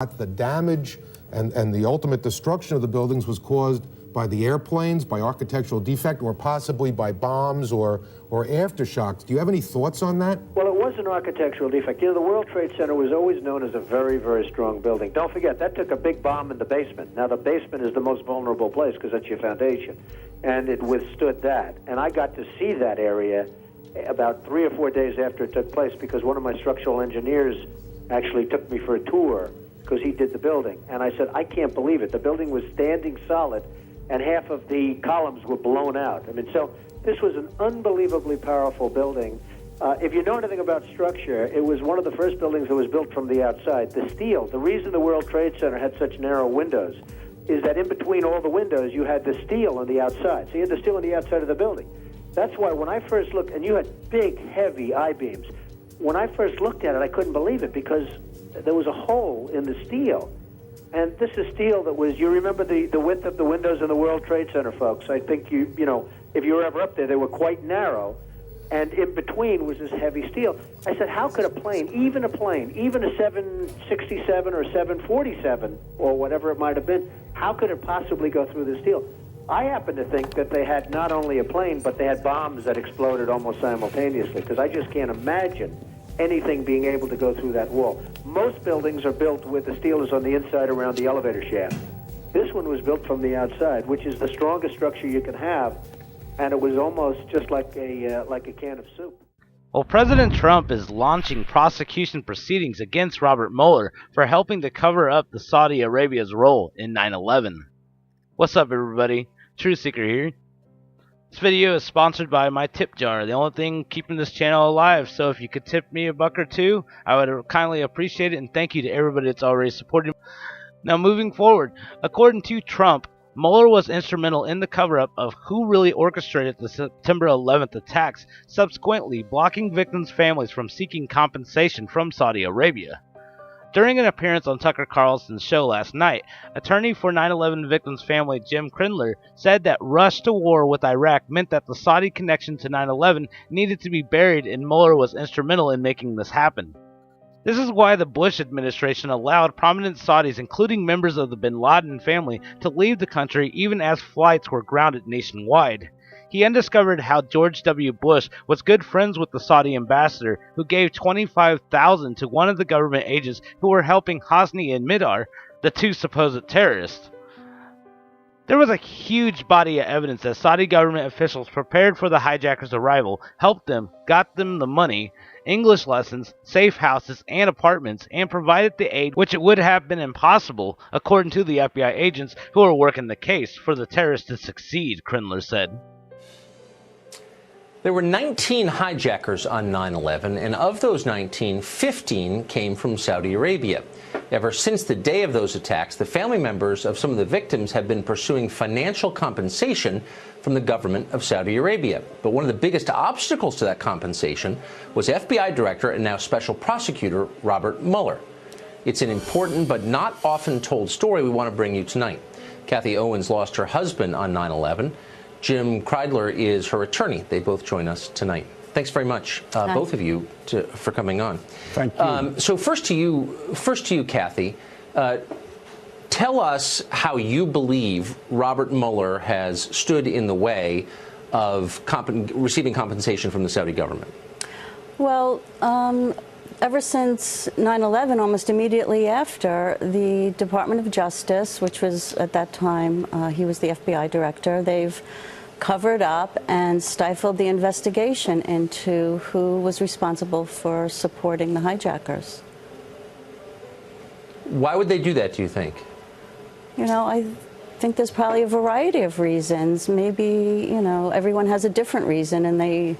The damage and the ultimate destruction of the buildings was caused by the airplanes, by architectural defect, or possibly by bombs or aftershocks. Do you have any thoughts on that? Well, it was an architectural defect. You know, the World Trade Center was always known as a very, very strong building. Don't forget, that took a big bomb in the basement. Now, the basement is the most vulnerable place because that's your foundation, and it withstood that. And I got to see that area about 3 or 4 days after it took place because one of my structural engineers actually took me for a tour because he did the building. And I said, I can't believe it. The building was standing solid, and half of the columns were blown out. I mean, so this was an unbelievably powerful building. If you know anything about structure, it was one of the first buildings that was built from the outside. The steel, the reason the World Trade Center had such narrow windows is that in between all the windows, you had the steel on the outside. So you had the steel on the outside of the building. That's why when I first looked, and you had big, heavy I-beams, when I first looked at it, I couldn't believe it because there was a hole in the steel. And this is steel that was, you remember the width of the windows in the World Trade Center, folks. I think you know, if you were ever up there, they were quite narrow. And in between was this heavy steel. I said, how could a plane, even a 767 or 747 or whatever it might have been, how could it possibly go through the steel? I happen to think that they had not only a plane, but they had bombs that exploded almost simultaneously, because I just can't imagine anything being able to go through that wall. Most buildings are built with the steel is on the inside around the elevator shaft. This one was built from the outside, which is the strongest structure you can have, and it was almost just like a can of soup. Well, President Trump is launching prosecution proceedings against Robert Mueller for helping to cover up the Saudi Arabia's role in 9/11. What's up, everybody? Truth Seeker here. This video is sponsored by my tip jar, the only thing keeping this channel alive. So if you could tip me $1 or $2, I would kindly appreciate it, and thank you to everybody that's already supported. Now, moving forward, according to Trump, Mueller was instrumental in the cover-up of who really orchestrated the September 11th attacks, subsequently blocking victims' families from seeking compensation from Saudi Arabia. During an appearance on Tucker Carlson's show last night, attorney for 9/11 victims' family Jim Crindler said that rush to war with Iraq meant that the Saudi connection to 9/11 needed to be buried, and Mueller was instrumental in making this happen. This is why the Bush administration allowed prominent Saudis, including members of the bin Laden family, to leave the country even as flights were grounded nationwide. He undiscovered how George W. Bush was good friends with the Saudi ambassador, who gave $25,000 to one of the government agents who were helping Hosni and Midar, the two supposed terrorists. There was a huge body of evidence that Saudi government officials prepared for the hijackers' arrival, helped them, got them the money, English lessons, safe houses, and apartments, and provided the aid which it would have been impossible, according to the FBI agents who were working the case, for the terrorists to succeed, Crindler said. There were 19 hijackers on 9/11, and of those 19, 15 came from Saudi Arabia. Ever since the day of those attacks, the family members of some of the victims have been pursuing financial compensation from the government of Saudi Arabia. But one of the biggest obstacles to that compensation was FBI Director and now Special Prosecutor Robert Mueller. It's an important but not often told story we want to bring you tonight. Kathy Owens lost her husband on 9/11. Jim Kreidler is her attorney. They both join us tonight. Thanks very much, both of you, for coming on. Thank you. So first to you, Kathy. Tell us how you believe Robert Mueller has stood in the way of receiving compensation from the Saudi government. Well, ever since 9/11, almost immediately after, the Department of Justice, which was at that time, he was the FBI director, they've covered up and stifled the investigation into who was responsible for supporting the hijackers. Why would they do that, do you think? You know, I think there's probably a variety of reasons. Maybe, you know, everyone has a different reason, and they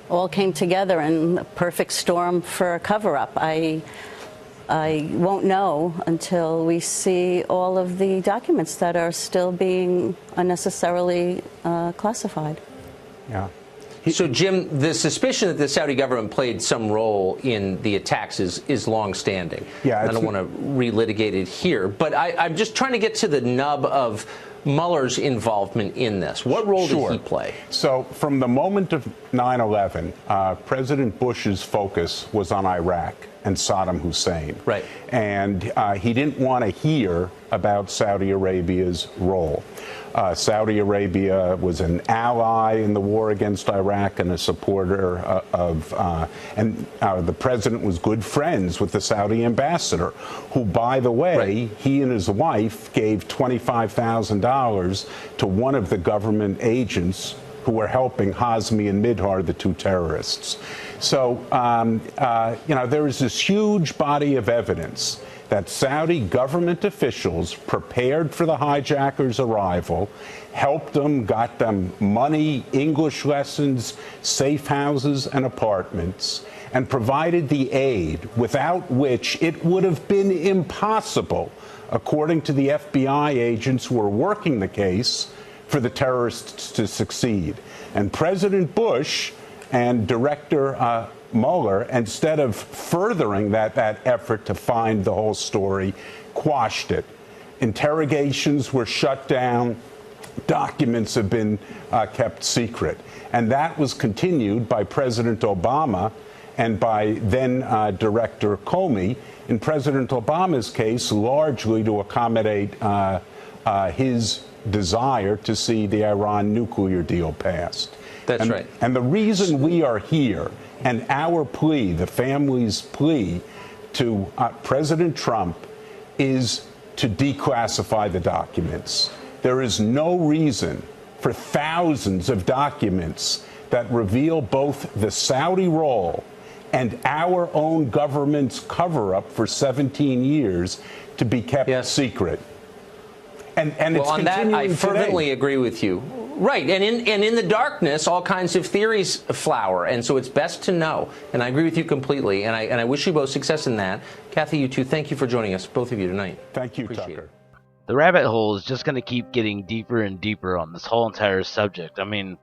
all came together in a perfect storm for a cover-up. I won't know until we see all of the documents that are still being unnecessarily classified. Yeah. So, Jim, the suspicion that the Saudi government played some role in the attacks is long-standing. Yeah, I don't want to relitigate it here, but I'm just trying to get to the nub of Mueller's involvement in this. What role did he play? So, from the moment of 9/11, President Bush's focus was on Iraq. and Saddam Hussein. Right. And he didn't want to hear about Saudi Arabia's role. Saudi Arabia was an ally in the war against Iraq and a supporter the president was good friends with the Saudi ambassador, who, by the way, he and his wife gave $25,000 to one of the government agents who were helping Hazmi and Midhar, the two terrorists. So, there is this huge body of evidence that Saudi government officials prepared for the hijackers' arrival, helped them, got them money, English lessons, safe houses, and apartments, and provided the aid without which it would have been impossible, according to the FBI agents who were working the case, for the terrorists to succeed. And President Bush and Director Mueller, instead of furthering that effort to find the whole story, quashed it. Interrogations were shut down. Documents have been kept secret. And that was continued by President Obama and by then Director Comey, in President Obama's case, largely to accommodate his desire to see the Iran nuclear deal passed. That's right. And the reason we are here, and our plea, the family's plea to President Trump, is to declassify the documents. There is no reason for thousands of documents that reveal both the Saudi role and our own government's cover-up for 17 years to be kept secret. And it's on that, I continuing fervently today. agree with you. Right, and in the darkness, all kinds of theories flower, and so it's best to know. And I agree with you completely, and I wish you both success in that. Kathy, you too, thank you for joining us, both of you, tonight. Thank you, Appreciate Tucker. it. The rabbit hole is just going to keep getting deeper and deeper on this whole entire subject. I mean,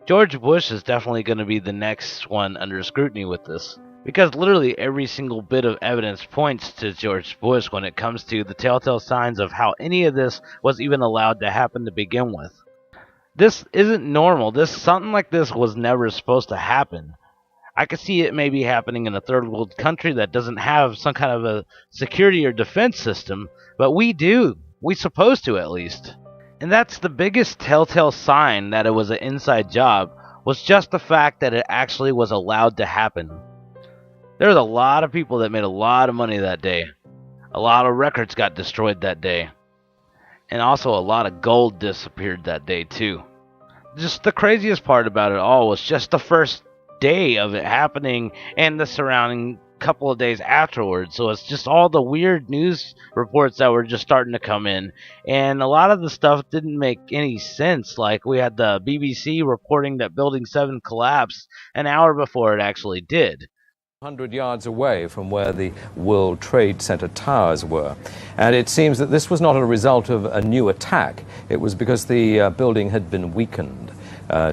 George Bush is definitely going to be the next one under scrutiny with this, because literally every single bit of evidence points to George Bush when it comes to the telltale signs of how any of this was even allowed to happen to begin with. This isn't normal. Something like this was never supposed to happen. I could see it maybe happening in a third world country that doesn't have some kind of a security or defense system, but we do. We're supposed to, at least. And that's the biggest telltale sign that it was an inside job, was just the fact that it actually was allowed to happen. There was a lot of people that made a lot of money that day. A lot of records got destroyed that day. And also a lot of gold disappeared that day too. Just the craziest part about it all was just the first day of it happening and the surrounding couple of days afterwards. So it's just all the weird news reports that were just starting to come in, and a lot of the stuff didn't make any sense. Like, we had the BBC reporting that Building 7 collapsed an hour before it actually did. 100 yards away from where the World Trade Center towers were. And it seems that this was not a result of a new attack. It was because the building had been weakened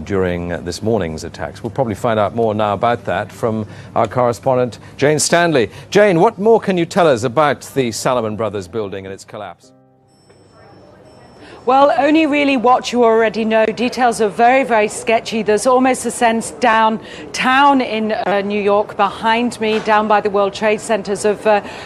during this morning's attacks. We'll probably find out more now about that from our correspondent, Jane Stanley. Jane, what more can you tell us about the Salomon Brothers building and its collapse? Well, only really what you already know. Details are very, very sketchy. There's almost a sense downtown in New York behind me, down by the World Trade Centers, of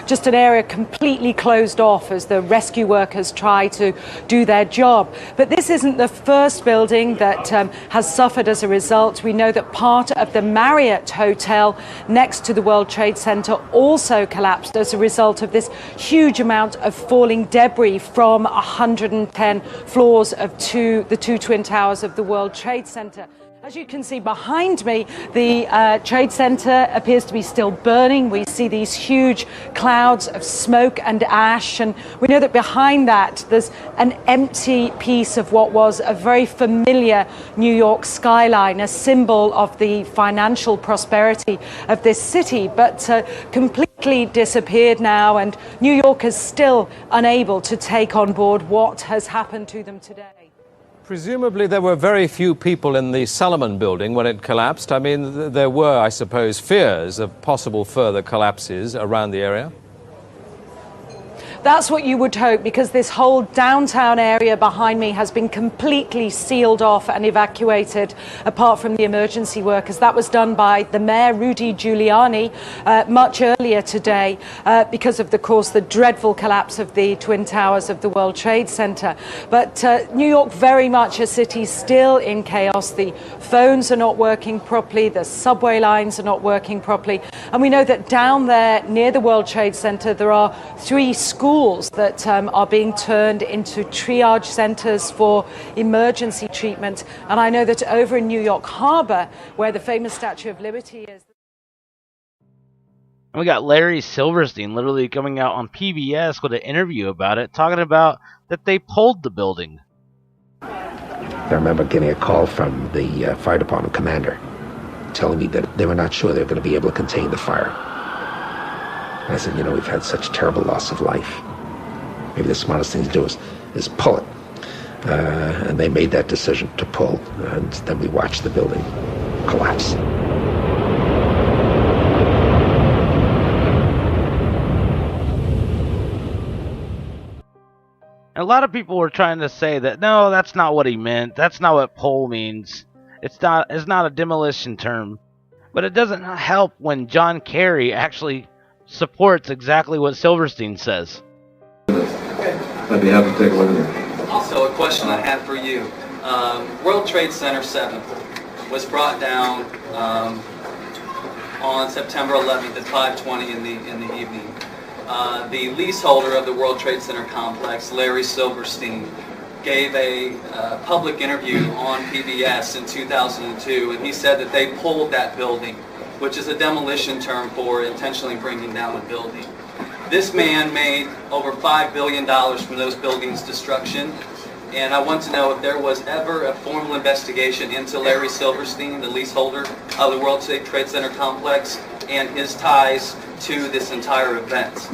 just an area completely closed off as the rescue workers try to do their job. But this isn't the first building that has suffered as a result. We know that part of the Marriott Hotel next to the World Trade Center also collapsed as a result of this huge amount of falling debris from 110 floors of the two twin towers of the World Trade Center. As you can see behind me, the Trade Center appears to be still burning. We see these huge clouds of smoke and ash, and we know that behind that there's an empty piece of what was a very familiar New York skyline, a symbol of the financial prosperity of this city, but completely disappeared now, and New York is still unable to take on board what has happened to them today. Presumably there were very few people in the Salomon building when it collapsed. I mean, there were, I suppose, fears of possible further collapses around the area. That's what you would hope, because this whole downtown area behind me has been completely sealed off and evacuated, apart from the emergency workers. That was done by the mayor, Rudy Giuliani, much earlier today because of, course, the dreadful collapse of the Twin Towers of the World Trade Center. But New York, very much a city still in chaos. The phones are not working properly, the subway lines are not working properly, and we know that down there near the World Trade Center there are 3 schools that are being turned into triage centers for emergency treatment. And I know that over in New York Harbor, where the famous Statue of Liberty is. And we got Larry Silverstein literally coming out on PBS with an interview about it, talking about that they pulled the building. I remember getting a call from the fire department commander telling me that they were not sure they were going to be able to contain the fire. And I said, you know, we've had such terrible loss of life. Maybe the smartest thing to do is pull it. And they made that decision to pull, and then we watched the building collapse. A lot of people were trying to say that, no, that's not what he meant. That's not what pull means. It's not a demolition term. But it doesn't help when John Kerry actually supports exactly what Silverstein says. I'd be happy to take a look at it. Also, a question I have for you. World Trade Center 7 was brought down on September 11th at 5:20 in the evening. The leaseholder of the World Trade Center complex, Larry Silverstein, gave a public interview on PBS in 2002, and he said that they pulled that building, which is a demolition term for intentionally bringing down a building. This man made over $5 billion from those buildings' destruction, and I want to know if there was ever a formal investigation into Larry Silverstein, the leaseholder of the World Trade Center complex, and his ties to this entire event.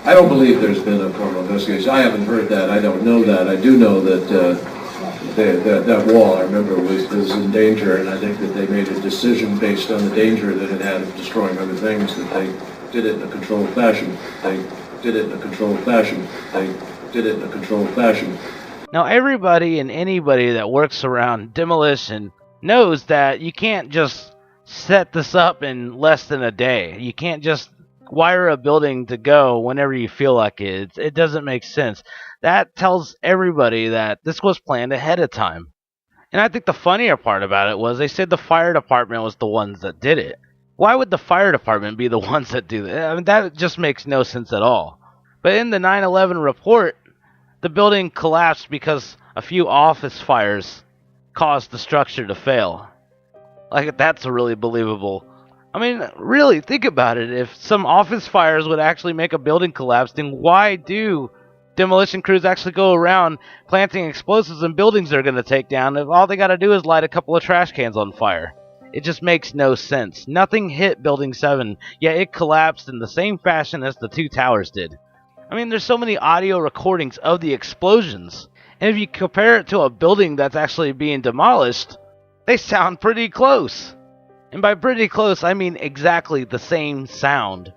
I don't believe there's been a formal investigation. I haven't heard that. I don't know that. I do know that that wall, I remember, was in danger, and I think that they made a decision based on the danger that it had of destroying other things, that they did it in a controlled fashion. They did it in a controlled fashion. They did it in a controlled fashion. Now, everybody and anybody that works around demolition knows that you can't just set this up in less than a day. You can't just wire a building to go whenever you feel like it. It doesn't make sense. That tells everybody that this was planned ahead of time. And I think the funnier part about it was they said the fire department was the ones that did it. Why would the fire department be the ones that do that? I mean, that just makes no sense at all. But in the 9/11 report, the building collapsed because a few office fires caused the structure to fail. Like, that's really believable. I mean, really, think about it. If some office fires would actually make a building collapse, then why do demolition crews actually go around planting explosives in buildings they're going to take down if all they got to do is light a couple of trash cans on fire? It just makes no sense. Nothing hit Building 7, yet it collapsed in the same fashion as the 2 towers did. I mean, there's so many audio recordings of the explosions, and if you compare it to a building that's actually being demolished, they sound pretty close. And by pretty close, I mean exactly the same sound.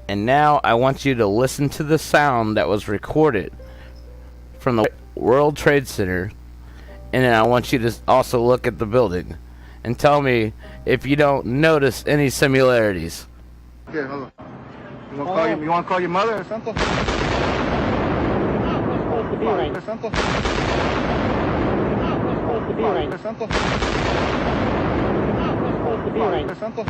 And now I want you to listen to the sound that was recorded from the World Trade Center, and then I want you to also look at the building and tell me if you don't notice any similarities. Okay, hold on. You want to call your mother or something? Or something? Or something? Or something?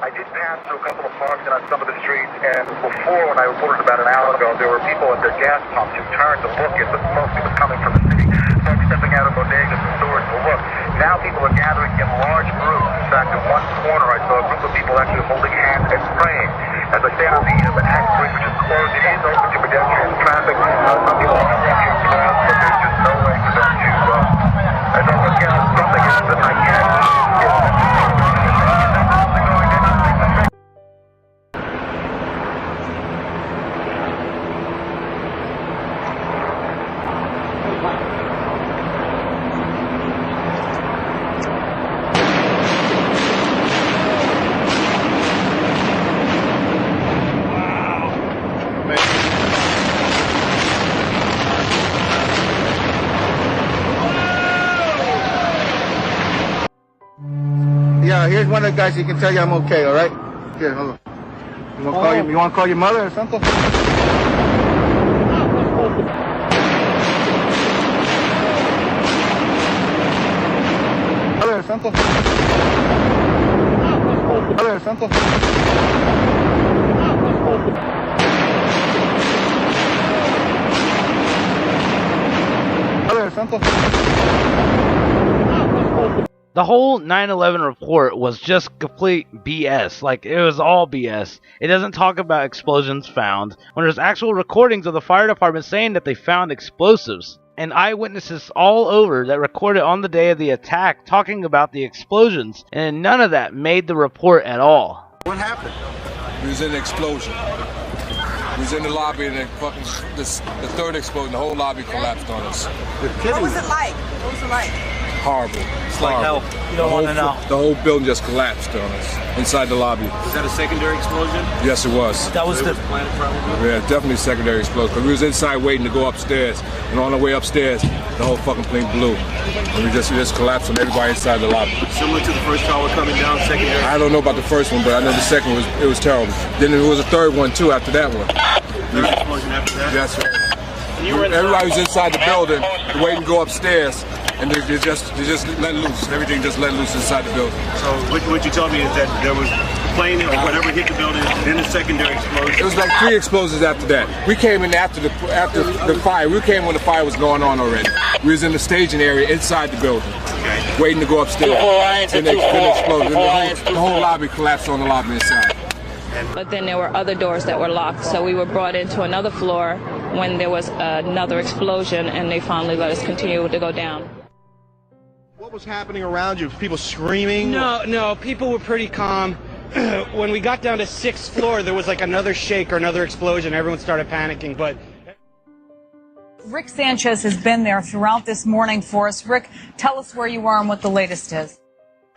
I did pass through a couple of parks and on some of the streets, and before, when I reported about an hour ago, there were people at their gas pumps who turned to look at the smoke that was coming from the city. Folks stepping out of bodegas and stores to look. Now people are gathering in large groups. In fact, in one corner, I saw a group of people actually holding hands and praying. As I stand on the Manhattan Bridge, which is closed, it is open to pedestrian traffic. Some people are walking across, but there's just no way for them to, as I look out, something is that I can't. Yeah, here's one of the guys who can tell you I'm okay, all right? Here, hold on. You want to call your mother or something? Mother or something? Mother or something? Mother or something? The whole 9/11 report was just complete BS. Like, it was all BS. It doesn't talk about explosions found, when there's actual recordings of the fire department saying that they found explosives. And eyewitnesses all over that recorded on the day of the attack talking about the explosions, and none of that made the report at all. What happened? We was in an explosion. We was in the lobby and then fucking the third explosion, the whole lobby collapsed on us. What was it like? What was it like? Horrible. It's like hell. You don't want to know. The whole building just collapsed on us inside the lobby. Was that a secondary explosion? Yes, it was. That was the planet, probably. Yeah, definitely a secondary explosion. Because we was inside waiting to go upstairs, and on the way upstairs, the whole fucking plane blew, and we just collapsed on everybody inside the lobby. Similar to the first tower coming down, secondary. I don't know about the first one, but I know the second was terrible. Then there was a third one too after that one. Third explosion after that. That's right. Everybody was inside the building, waiting to go upstairs. And they just let loose. Everything just let loose inside the building. So what you told me is that there was a plane or whatever hit the building, then a secondary explosion. It was like 3 explosions after that. We came in after the fire. We came when the fire was going on already. We was in the staging area inside the building, waiting to go upstairs. And they exploded. The whole lobby collapsed on the lobby inside. But then there were other doors that were locked, so we were brought into another floor when there was another explosion, and they finally let us continue to go down. What was happening around you? People screaming? No, people were pretty calm. When we got down to 6th floor, there was like another shake or another explosion. Everyone started panicking, but... Rick Sanchez has been there throughout this morning for us. Rick, tell us where you are and what the latest is.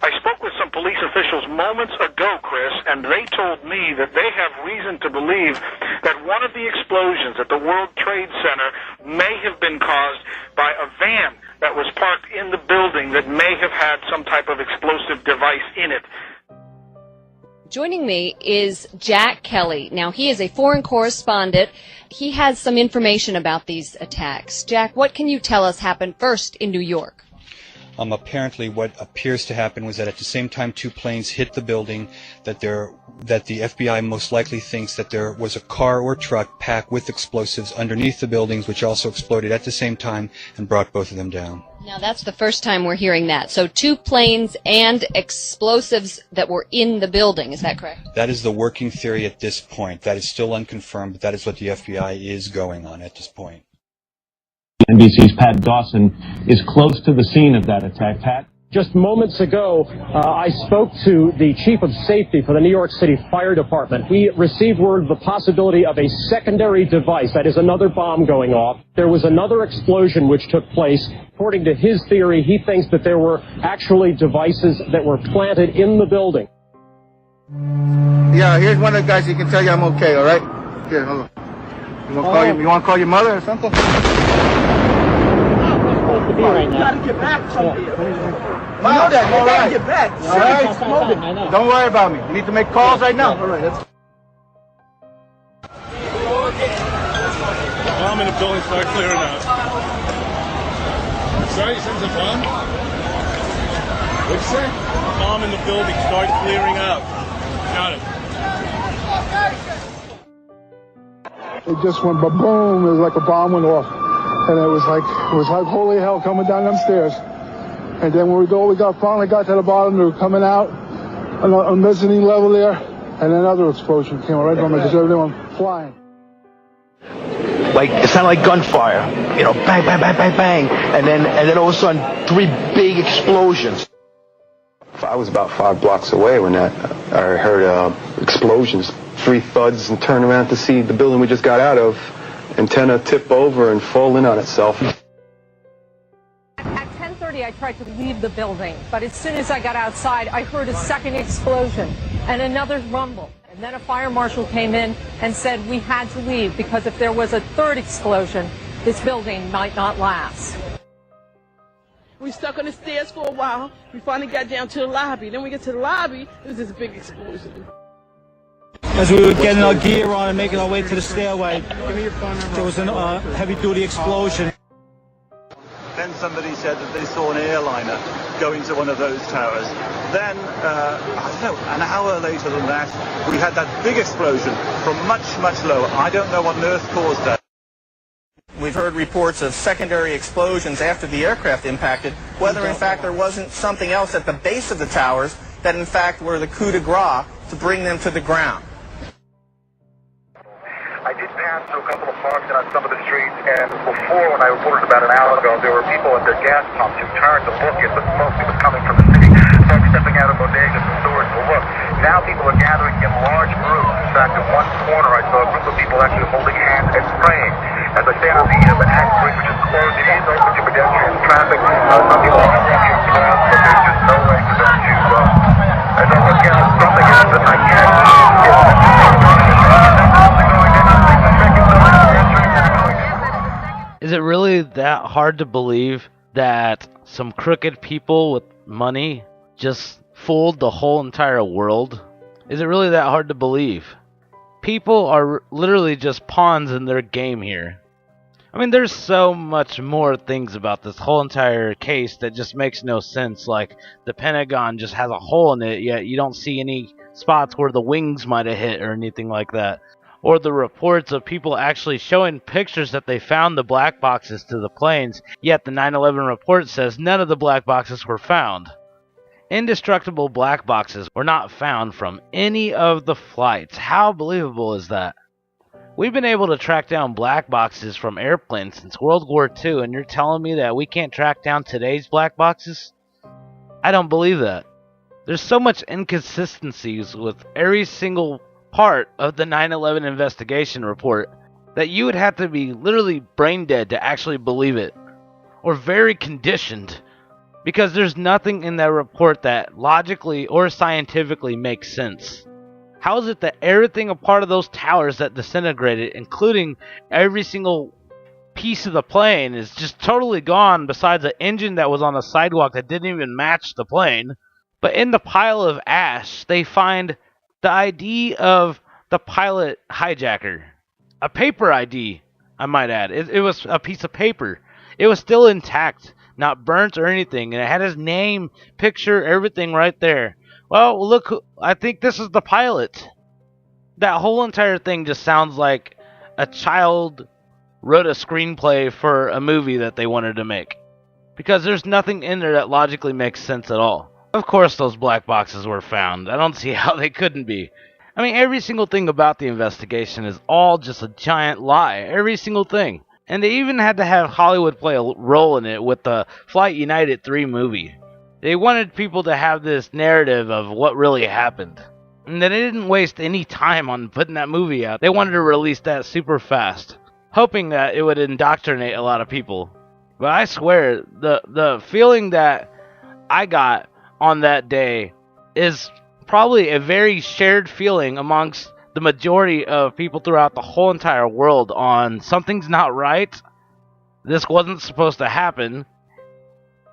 I spoke with some police officials moments ago, Chris, and they told me that they have reason to believe that one of the explosions at the World Trade Center may have been caused by a van that was parked in the building that may have had some type of explosive device in it. Joining me is Jack Kelly. Now, he is a foreign correspondent. He has some information about these attacks. Jack, what can you tell us happened first in New York? Apparently what appears to happen was that at the same time 2 planes hit the building, that the FBI most likely thinks that there was a car or truck packed with explosives underneath the buildings, which also exploded at the same time and brought both of them down. Now, that's the first time we're hearing that. So 2 planes and explosives that were in the building, is that correct? That is the working theory at this point. That is still unconfirmed, but that is what the FBI is going on at this point. NBC's Pat Dawson is close to the scene of that attack. Pat? Just moments ago, I spoke to the chief of safety for the New York City Fire Department. We received word of the possibility of a secondary device, that is another bomb going off. There was another explosion which took place. According to his theory, he thinks that there were actually devices that were planted in the building. Yeah, here's one of the guys who can tell you I'm okay, all right? Here, hold on. You want to call your mother or something? You gotta get back from here. You know that, all right. Get back. All right. Don't worry about me. You need to make calls right now. All right. Bomb in the building, start clearing out. Sorry, you sent the bomb? What'd you say? Bomb in the building. Start clearing out. Got it. It just went ba-boom. It was like a bomb went off. And it was like holy hell coming down them stairs. And then when we finally got to the bottom, they were coming out on a mezzanine level there, and another explosion came right from it because everything went flying. Like, it sounded like gunfire, you know, bang, bang, bang, bang, bang, and then all of a sudden, 3 big explosions. I was about 5 blocks away when I heard explosions, 3 thuds, and turned around to see the building we just got out of, antenna tip over and fall in on itself. At 10:30, I tried to leave the building, but as soon as I got outside, I heard a second explosion and another rumble. And then a fire marshal came in and said we had to leave because if there was a third explosion, this building might not last. We stuck on the stairs for a while. We finally got down to the lobby. Then we get to the lobby, it was this big explosion. As we were getting our gear on and making our way to the stairway, there was a heavy-duty explosion. Then somebody said that they saw an airliner go into one of those towers. Then, I don't know, an hour later than that, we had that big explosion from much, much lower. I don't know what on earth caused that. We've heard reports of secondary explosions after the aircraft impacted, whether in fact there wasn't something else at the base of the towers that in fact were the coup de grace to bring them to the ground. I did pass through a couple of parks and on some of the streets, and before, when I reported about an hour ago, there were people at their gas pumps who turned to look at the smoke that was coming from the city. Folks stepping out of bodegas and stores to look. Now people are gathering in large groups. In fact, in one corner, I saw a group of people actually holding hands and praying. As I stand on the Manhattan Bridge, which is closed, it is open to pedestrian traffic. Some people are walking across, but there's just no way for them to, as I look out, something happens, I can't. Is it really that hard to believe that some crooked people with money just fooled the whole entire world? Is it really that hard to believe? People are literally just pawns in their game here. I mean, there's so much more things about this whole entire case that just makes no sense. Like, the Pentagon just has a hole in it, yet you don't see any spots where the wings might have hit or anything like that. Or the reports of people actually showing pictures that they found the black boxes to the planes, yet the 9/11 report says none of the black boxes were found. Indestructible black boxes were not found from any of the flights. How believable is that? We've been able to track down black boxes from airplanes since World War II, and you're telling me that we can't track down today's black boxes? I don't believe that. There's so much inconsistencies with every single part of the 9/11 investigation report that you would have to be literally brain dead to actually believe it, or very conditioned, because there's nothing in that report that logically or scientifically makes sense. How is it that everything a part of those towers that disintegrated, including every single piece of the plane, is just totally gone besides the engine that was on the sidewalk that didn't even match the plane? But in the pile of ash, they find the ID of the pilot hijacker. A paper ID, I might add. It was a piece of paper. It was still intact, not burnt or anything, and it had his name, picture, everything right there. Well, look, I think this is the pilot. That whole entire thing just sounds like a child wrote a screenplay for a movie that they wanted to make, because there's nothing in there that logically makes sense at all. Of course those black boxes were found. I don't see how they couldn't be. I mean, every single thing about the investigation is all just a giant lie. Every single thing. And they even had to have Hollywood play a role in it with the Flight United 3 movie. They wanted people to have this narrative of what really happened. And they didn't waste any time on putting that movie out. They wanted to release that super fast, hoping that it would indoctrinate a lot of people. But I swear, the feeling that I got on that day is probably a very shared feeling amongst the majority of people throughout the whole entire world on something's not right, this wasn't supposed to happen,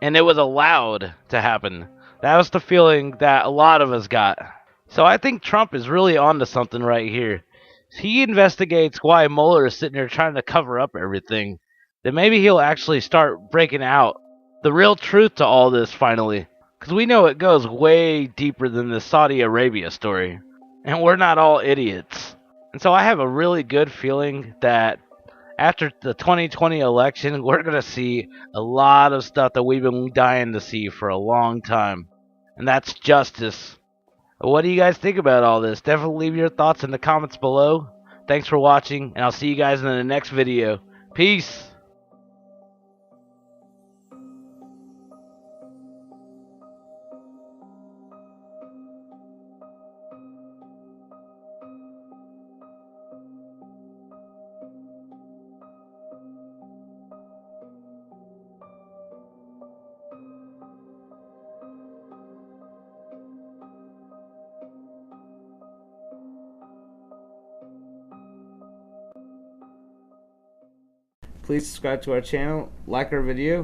and it was allowed to happen. That was the feeling that a lot of us got. So I think Trump is really onto something right here. He investigates why Mueller is sitting there trying to cover up everything. Then maybe he'll actually start breaking out the real truth to all this finally. Because we know it goes way deeper than the Saudi Arabia story. And we're not all idiots. And so I have a really good feeling that after the 2020 election, we're going to see a lot of stuff that we've been dying to see for a long time. And that's justice. What do you guys think about all this? Definitely leave your thoughts in the comments below. Thanks for watching, and I'll see you guys in the next video. Peace! Please subscribe to our channel, like our video,